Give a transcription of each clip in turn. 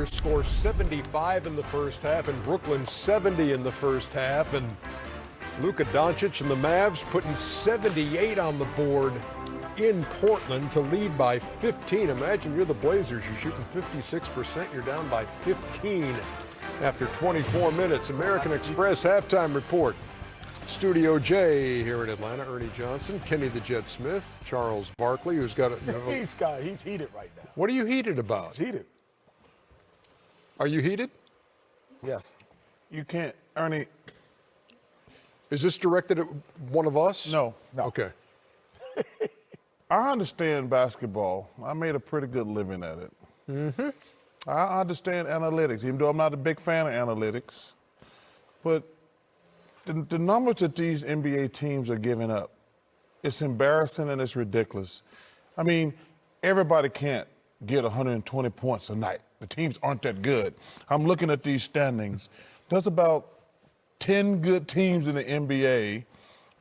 Scores 75 in the first half, and Brooklyn 70 in the first half. And Luka Doncic and the Mavs putting 78 on the board in Portland to lead by 15. Imagine you're the Blazers. You're shooting 56%. You're down by 15 after 24 minutes. American Express halftime report. Studio J here in Atlanta. Ernie Johnson, Kenny the Jet Smith, Charles Barkley, who's got a... He's heated right now. What are you heated about? He's heated. Are you heated? Yes. You can't, Ernie. Is this directed at one of us? No. Okay. I understand basketball. I made a pretty good living at it. Mm-hmm. I understand analytics, even though I'm not a big fan of analytics. But the numbers that these NBA teams are giving up, it's embarrassing and it's ridiculous. I mean, everybody can't get 120 points a night. The teams aren't that good. I'm looking at these standings. There's about 10 good teams in the NBA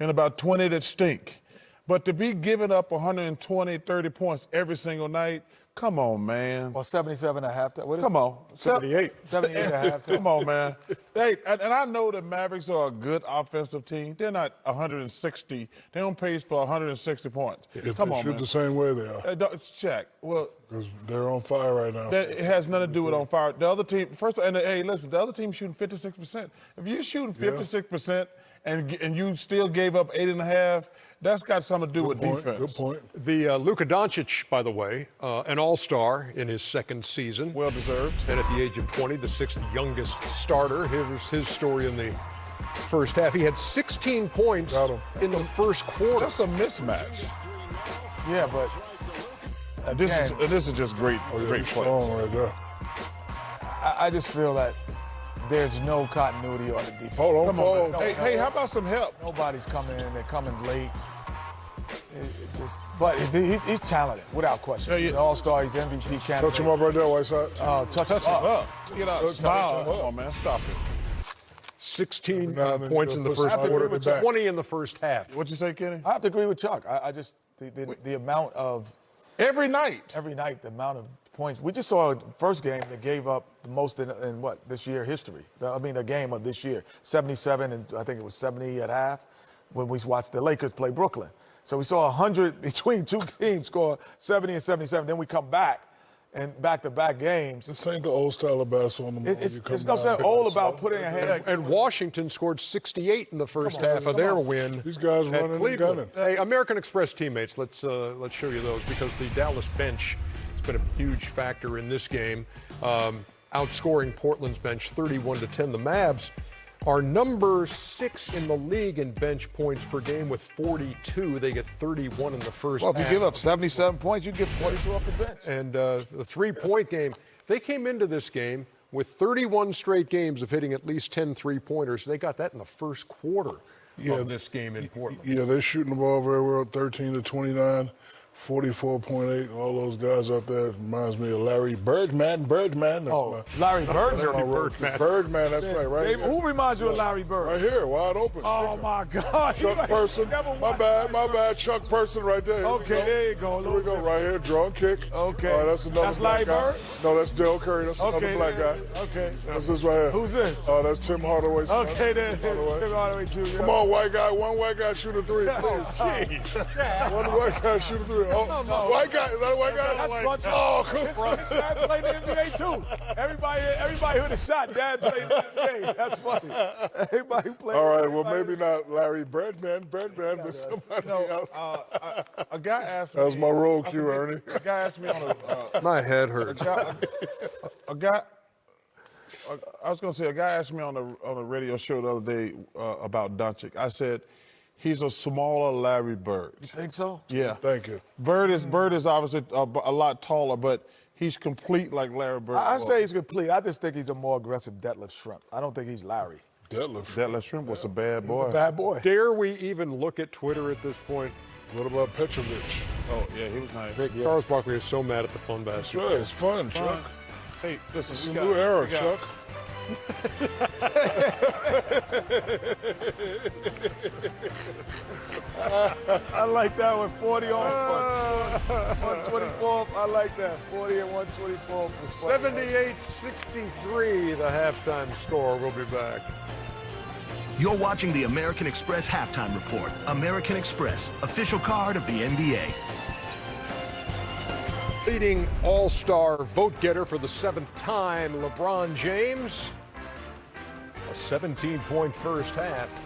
and about 20 that stink. But to be giving up 120, 30 points every single night, come on, man. Well, 77 at halftime. Come on. 78. 78 at halftime. Come on, man. And I know the Mavericks are a good offensive team. They're not 160. They don't pace for 160 points. Come on, shoot man. the same way they are. Shaq, well, Because they're on fire right now. it has nothing to do with on fire. The other team, hey, listen, the other team's shooting 56%. If you're shooting 56% and you still gave up 8.5, that's got something to do with defense. Good point. The Luka Doncic, by the way, an all-star in his second season. Well deserved. And at the age of 20, the sixth youngest starter. Here's his story in the first half. He had 16 points in the first quarter. That's a mismatch. Yeah, but And this is just great play. Strong right there. I just feel that there's no continuity on the defense. Hold on, Come Paul. on. Hey, how about some help? Nobody's coming in. They're coming late. But he's talented, without question. Yeah, He's an all-star. He's MVP candidate. Touch him up right there, Whiteside. Touch Touch him him up. Get out. Smile. Come on, man. Stop it. 16 Now, then, points in the first have to agree quarter, with Chuck. 20 in the first half. What'd you say, Kenny? I have to agree with Chuck. I just the amount of Every night. the amount of points. We just saw a first game that gave up the most in what this year history. The game of this year, 77 and I think it was 70 at half when we watched the Lakers play Brooklyn. So we saw 100 between two teams score 70 and 77. Then we come back and back-to-back games. This ain't the old style of basketball anymore. It's no sense all about putting a hand. And Washington scored 68 in the first half of their win. These guys at running and Cleveland. gunning. Hey, American Express teammates, let's show you those because the Dallas bench has been a huge factor in this game, outscoring Portland's bench 31-10. The Mavs are number 6 in the league in bench points per game with 42. They get 31 in the first Well, if half. you give up 77 points, you get 42 off the bench. And the three-point game, they came into this game with 31 straight games of hitting at least 10 three-pointers. They got that in the first quarter of this game in Portland. Yeah, they're shooting the ball very well, 13 to 29, 44.8. All those guys out there reminds me of Larry Birdman. Larry Bird. Birdman, that's right here. Who reminds you of Larry Bird? Right here, wide open. Oh, my God. Chuck Person. My bad. Chuck Person right there. Okay, there you go. Here we go, right here, draw and kick. Okay. All right, that's another That's black Larry guy. Bird? No, that's Dale Curry. That's another black guy. Okay. That's this right here. Who's this? Oh, that's Tim Hardaway. Okay, then. Tim Hardaway Jr. Come on, white guy. One white guy shoot a three, please. One white guy shoot a three. Oh, white guy. Is that a white guy? That's Brunson. Oh, come on. Dad played in the NBA, too. Everybody who had a shot, Dad played in the NBA. That's funny. Everybody who played. All right, well, maybe not Larry Birdman, but somebody else. A guy asked me. That was my roll cue, Ernie. A guy asked me on My head hurts. a guy asked me on a radio show the other day about Doncic. I said, he's a smaller Larry Bird. You think so? Yeah. Thank you. Bird is obviously a lot taller, but he's complete like Larry Bird. I say he's complete. I just think he's a more aggressive Detlef Shrimp. I don't think he's Larry. Detlef. Shrimp was a bad boy. He's a bad boy. Dare we even look at Twitter at this point? What about Petrovic? Oh, yeah, he was nice. Big, yeah. Charles Barkley is so mad at the fun That's basket. right, it's fun, Chuck. Hey, listen, It's a new era, Chuck. I like that one. 40 on 124. I like that. 40 and 124. 78-63, the halftime score. We'll be back. You're watching the American Express Halftime Report. American Express, official card of the NBA. Leading all-star vote getter for the 7th time, LeBron James. A 17-point first half.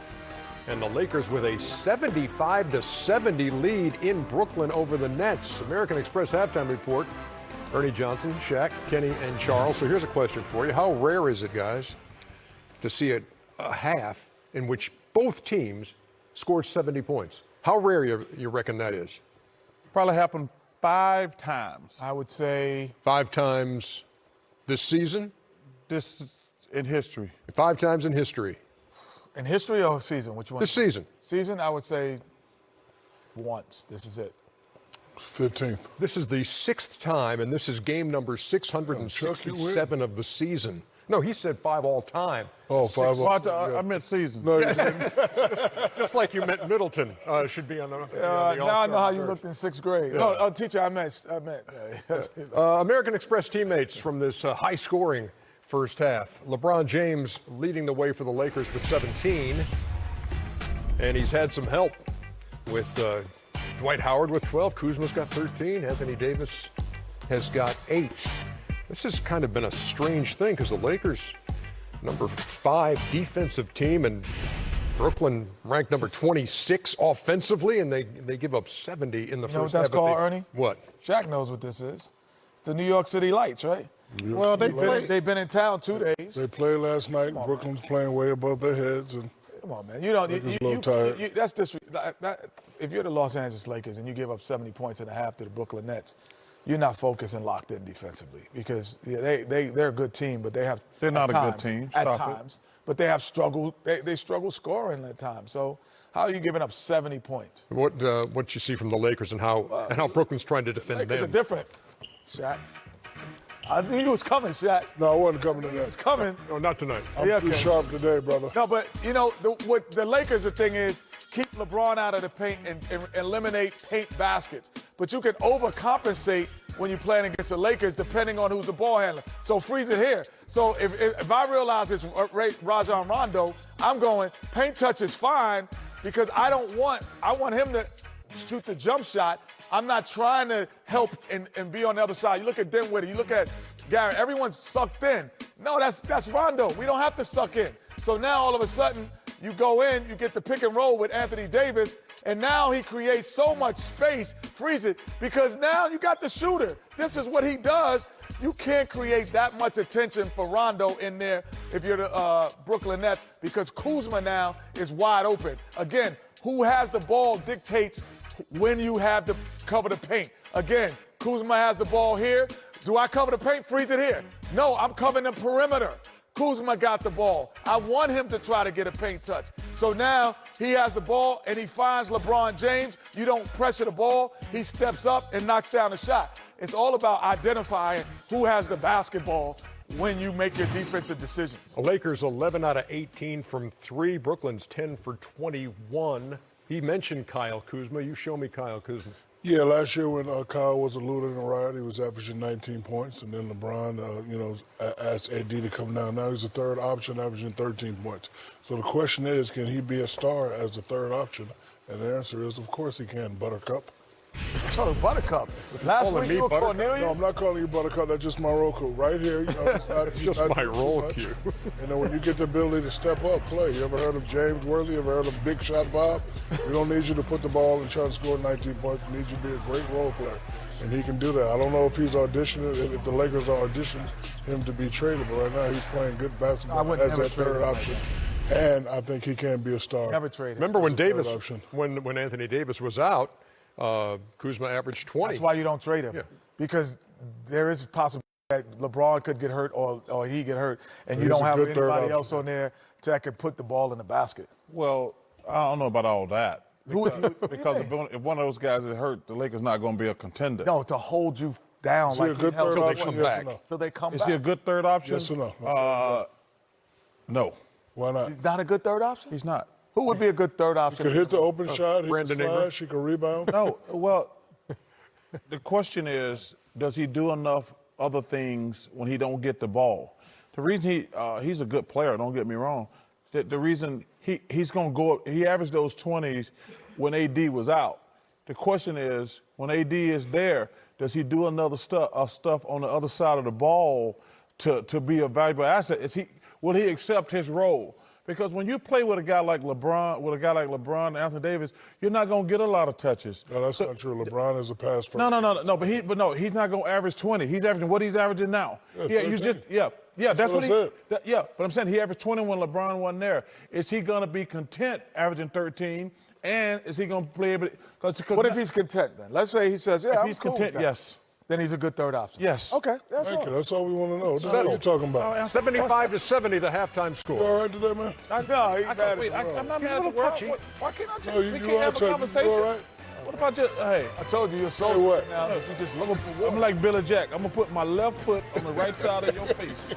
And the Lakers with a 75-70 lead in Brooklyn over the Nets. American Express Halftime Report. Ernie Johnson, Shaq, Kenny, and Charles. So here's a question for you. How rare is it, guys, to see a half in which both teams scored 70 points? How rare you reckon that is? Probably happened 5 times. I would say 5 times this season? This in history. 5 times in history. in history or season. Which one? This season. Season, I would say once. This is it. 15th. This is the 6th time, and this is game number 667 of the season. No, he said 5 all time. Oh, 5 all I meant season. No, you didn't. Just like you meant Middleton should be on the. Now I know how you looked in 6th grade. Yeah. No, teacher, I meant. American Express teammates from this high-scoring first half. LeBron James leading the way for the Lakers with 17, and he's had some help with Dwight Howard with 12. Kuzma's got 13. Anthony Davis has got 8. This has kind of been a strange thing because the Lakers, number 5 defensive team, and Brooklyn ranked number 26 offensively, and they give up 70 in the You know what first that's half. But called, Ernie? What? Shaq knows what this is. It's the New York City Lights, right? Well, They've been in town 2 days. They played last night. Brooklyn's playing way above their heads. And Come on, man. You don't. Lakers a little tired. That's if you're the Los Angeles Lakers and you give up 70 points and a half to the Brooklyn Nets, you're not focused and locked in defensively because they're a good team, but they're not a good team. At Stop times, but they have struggled. They struggle scoring at times. So how are you giving up 70 points? What you see from the Lakers and how Brooklyn's trying to defend Lakers are them? different, Shaq. I knew you was coming, Shaq. no, I wasn't coming to that. It's coming. No, not tonight. I'm too sharp today, brother. No, but you know what the Lakers, the thing is, keep LeBron out of the paint and eliminate paint baskets. But you can overcompensate when you're playing against the Lakers, depending on who's the ball handler. So freeze it here. So if I realize it's Rajon Rondo, I'm going paint touch is fine because I want him to shoot the jump shot. I'm not trying to help and be on the other side. You look at Dinwiddie, you look at Garrett, everyone's sucked in. No, that's Rondo. We don't have to suck in. So now all of a sudden, you go in, you get the pick and roll with Anthony Davis, and now he creates so much space, freeze it, because now you got the shooter. This is what he does. You can't create that much attention for Rondo in there if you're the Brooklyn Nets because Kuzma now is wide open. Again, who has the ball dictates when you have to cover the paint. Again, Kuzma has the ball here. Do I cover the paint? Freeze it here. No, I'm covering the perimeter. Kuzma got the ball. I want him to try to get a paint touch. So now he has the ball and he finds LeBron James. You don't pressure the ball. He steps up and knocks down the shot. It's all about identifying who has the basketball when you make your defensive decisions. The Lakers 11 out of 18 from 3. Brooklyn's 10 for 21. He mentioned Kyle Kuzma. You show me Kyle Kuzma. Yeah, last year when Kyle was eluding a riot, he was averaging 19 points. And then LeBron, asked AD to come down. Now he's a third option, averaging 13 points. So the question is, can he be a star as a third option? And the answer is, of course he can, Buttercup. Oh, Buttercup. Last week you were Buttercup? Cornelius? No, I'm not calling you Buttercup. That's just my roll cue. Right here. It's just my roll cue. And then when you get the ability to step up, play. You ever heard of James Worthy? You ever heard of Big Shot Bob? We don't need you to put the ball and try to score 19 points. We need you to be a great role player. And he can do that. I don't know if he's auditioning, if the Lakers are auditioning him to be traded, but right now he's playing good basketball as that third option. And I think he can be a star. Never traded. Remember when when Anthony Davis was out, Kuzma averaged 20. That's why you don't trade him. Yeah. Because there is a possibility that LeBron could get hurt or he get hurt, and you He's don't a have good third anybody else option. on there that can put the ball in the basket. Well, I don't know about all that. Because if one of those guys is hurt, the Lakers not going to be a contender. No, to hold you down Is he a good third Till they option? come Yes back. or no? Till they come Is back. he a good third option? Yes or no? No, Why not? He's not a good third option? he's not. Who would be a good third option? Could hit the open shot, hit Brandon the Ingram. slash, he could rebound. No, well, the question is, does he do enough other things when he don't get the ball? The reason he's a good player, don't get me wrong. The reason he's going to go up, he averaged those 20s when AD was out. The question is, when AD is there, does he do another stuff on the other side of the ball to be a valuable asset? Will he accept his role? Because when you play with a guy like LeBron and Anthony Davis, you're not going to get a lot of touches. No, that's not true. LeBron is a pass first. No. But he's not going to average 20. He's averaging what he's averaging now. That's what I said. But I'm saying he averaged 20 when LeBron wasn't there. Is he going to be content averaging 13? And is he going to play? What if he's content then? Let's say he says, yeah, I'm he's cool content, with that. yes. Then he's a good third option. Yes. Okay, that's Thank all. you. That's all we want to know. What the hell are you talking about? 75-70, the halftime You score. all right today, man? No, he's mad at the world. I'm not He's a mad at the little world. touchy. Why can't I just, No, we you can't are have a touchy. conversation? You all right? What if I just, hey, I told you you're so Say what? now that you just looking for war. I'm like Billy Jack. I'm going to put my left foot on the right side of your face.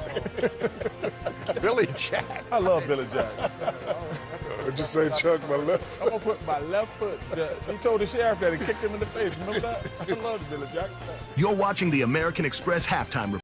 Billy Jack. I love Billy Jack. I just say Chuck, my left. I'm going to put my left foot. He told the sheriff that he kicked him in the face. Remember that? I love Billy Jack. You're watching the American Express halftime report.